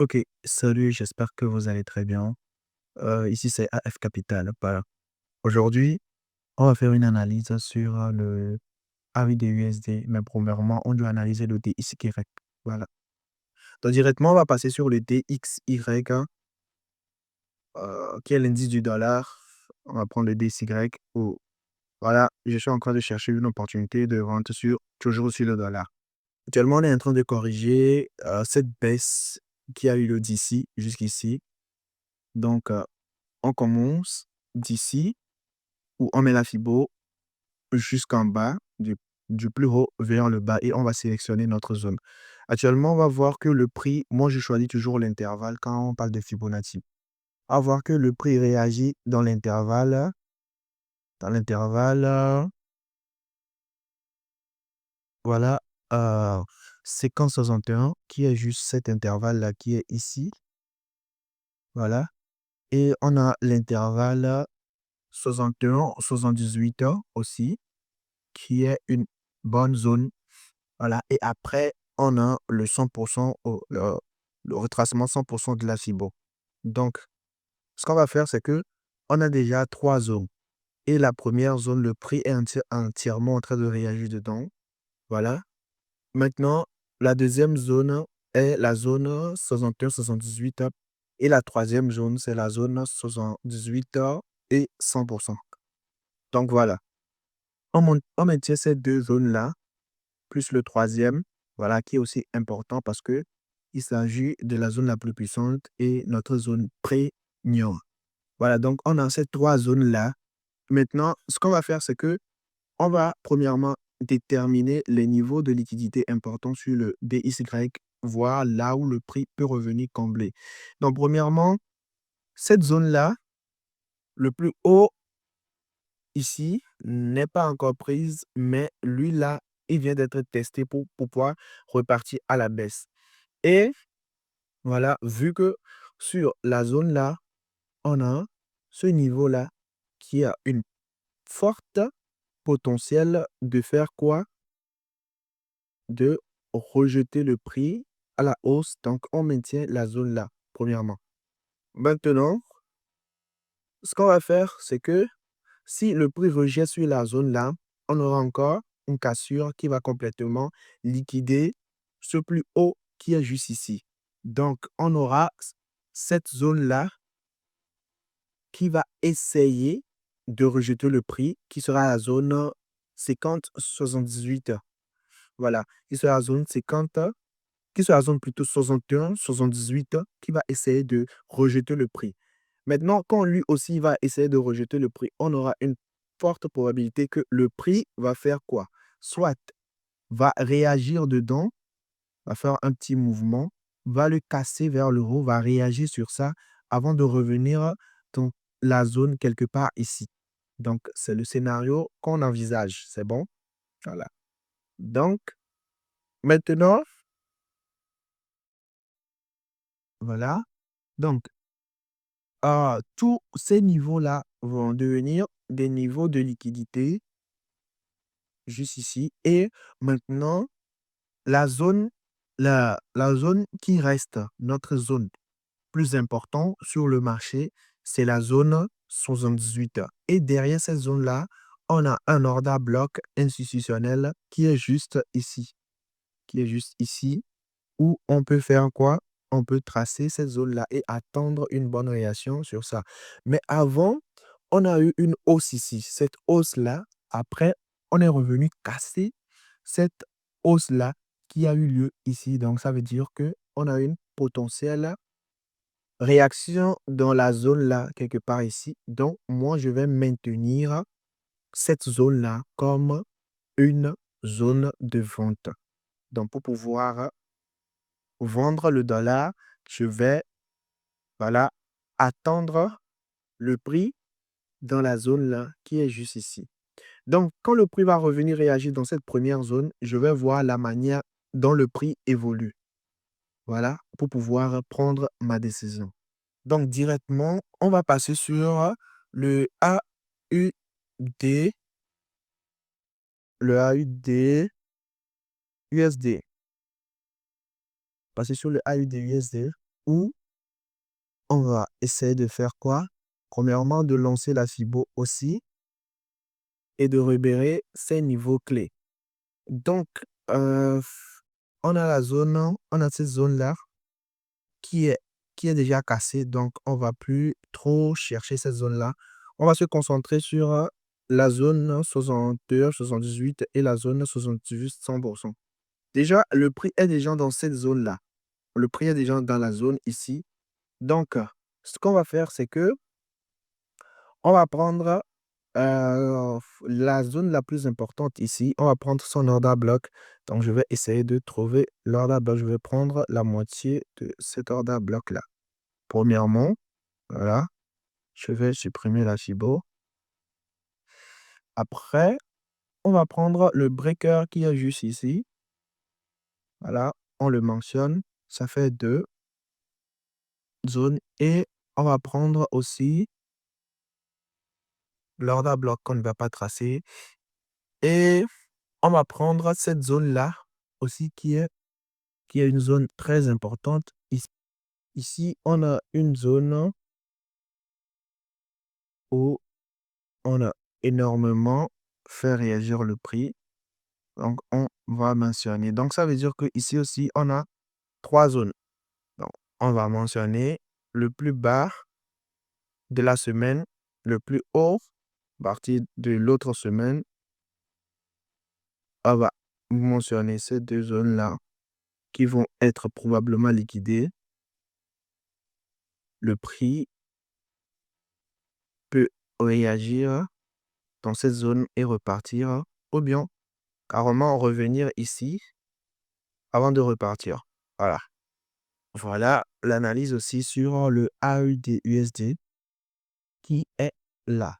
Ok, salut, j'espère que vous allez très bien. Ici, c'est AF Capital. Voilà. Aujourd'hui, on va faire une analyse sur le AUD USD, mais premièrement, on doit analyser le DXY. Voilà. Donc, directement, on va passer sur le DXY, qui est l'indice du dollar. On va prendre le DXY. Voilà, je suis en train de chercher une opportunité de vente toujours sur le dollar. Actuellement, on est en train de corriger cette baisse qui a eu lieu d'ici jusqu'ici. Donc, on commence d'ici où on met la fibo jusqu'en bas, du plus haut vers le bas et on va sélectionner notre zone. Actuellement, on va voir que le prix, moi je choisis toujours l'intervalle quand on parle de Fibonacci. On va voir que le prix réagit dans l'intervalle, voilà, euh, séquence 61 qui est juste cet intervalle-là qui est ici, voilà. Et on a l'intervalle 61-78 aussi, qui est une bonne zone. Voilà. Et après, on a le 100%, le retracement 100% de la fibre. Donc, ce qu'on va faire, c'est que on a déjà trois zones. Et la première zone, le prix est entièrement en train de réagir dedans. Voilà. Maintenant, la deuxième zone est la zone 61-78. Et la troisième zone, c'est la zone 78 et 100%. Donc, voilà. On maintient ces deux zones-là plus le troisième, voilà, qui est aussi important parce que il s'agit de la zone la plus puissante et notre zone premium. Voilà, donc on a ces trois zones-là. Maintenant, ce qu'on va faire, c'est que on va premièrement déterminer les niveaux de liquidité importants sur le DXY, voir là où le prix peut revenir combler. Donc, premièrement, cette zone-là, le plus haut ici, n'est pas encore prise, mais lui, là, il vient d'être testé pour pouvoir repartir à la baisse. Et voilà, vu que sur la zone là, on a ce niveau-là qui a une forte potentiel de faire quoi? De rejeter le prix à la hausse. Donc, on maintient la zone là, premièrement. Maintenant, ce qu'on va faire, c'est que si le prix rejette sur la zone là, on aura encore une cassure qui va complètement liquider ce plus haut qui est juste ici. Donc, on aura cette zone-là qui va essayer de rejeter le prix, qui sera la zone 50-78. Voilà, qui sera la zone 50, qui sera la zone plutôt 61-78, qui va essayer de rejeter le prix. Maintenant, quand lui aussi va essayer de rejeter le prix, on aura une forte probabilité que le prix va faire quoi? Soit va réagir dedans, va faire un petit mouvement, va le casser vers le haut, va réagir sur ça avant de revenir dans la zone quelque part ici. Donc, c'est le scénario qu'on envisage. C'est bon? Voilà. Donc, maintenant, voilà. Donc, tous ces niveaux-là vont devenir des niveaux de liquidité juste ici. Et maintenant, la zone, la zone qui reste, notre zone plus importante sur le marché, c'est la zone 78. Et derrière cette zone-là, on a un order bloc institutionnel qui est juste ici. Qui est juste ici, où on peut faire quoi? On peut tracer cette zone-là et attendre une bonne réaction sur ça. Mais avant, on a eu une hausse ici. Cette hausse-là, après, on est revenu casser cette hausse-là qui a eu lieu ici. Donc, ça veut dire que on a une potentielle réaction dans la zone-là, quelque part ici. Donc, moi, je vais maintenir cette zone-là comme une zone de vente. Donc, pour pouvoir vendre le dollar, je vais, voilà, attendre le prix dans la zone là qui est juste ici. Donc, quand le prix va revenir réagir dans cette première zone, je vais voir la manière dont le prix évolue. Voilà, pour pouvoir prendre ma décision. Donc, directement, on va passer sur le AUD, le AUD USD. Passer sur le AUD USD. où on va essayer de faire quoi? Premièrement, de lancer la FIBO aussi et de repérer ses niveaux clés. Donc, on a cette zone-là qui est, qui est déjà cassée, donc on va plus trop chercher cette zone-là. On va se concentrer sur la zone 69, 78 et la zone 78, 100%. Déjà, le prix est déjà dans cette zone-là. Le prix est déjà dans la zone ici. Donc, ce qu'on va faire, c'est que on va prendre la zone la plus importante ici. On va prendre son order block. Donc, je vais essayer de trouver l'order block. Je vais prendre la moitié de cet order block-là. Premièrement, voilà, je vais supprimer la FIBO. Après, on va prendre le breaker qui est juste ici. Voilà, on le mentionne. Ça fait 2 zones. Et on va prendre aussi l'order block qu'on ne va pas tracer. Et on va prendre cette zone-là aussi qui est une zone très importante. Ici, on a une zone où on a énormément fait réagir le prix. Donc, on va mentionner. Donc, ça veut dire qu'ici aussi, on a 3 zones. Donc, on va mentionner le plus bas de la semaine, le plus haut, à partir de l'autre semaine. On va mentionner ces 2 zones-là qui vont être probablement liquidées. Le prix peut réagir dans cette zone et repartir, ou bien carrément revenir ici avant de repartir. Voilà. Voilà l'analyse aussi sur le AUD USD qui est là.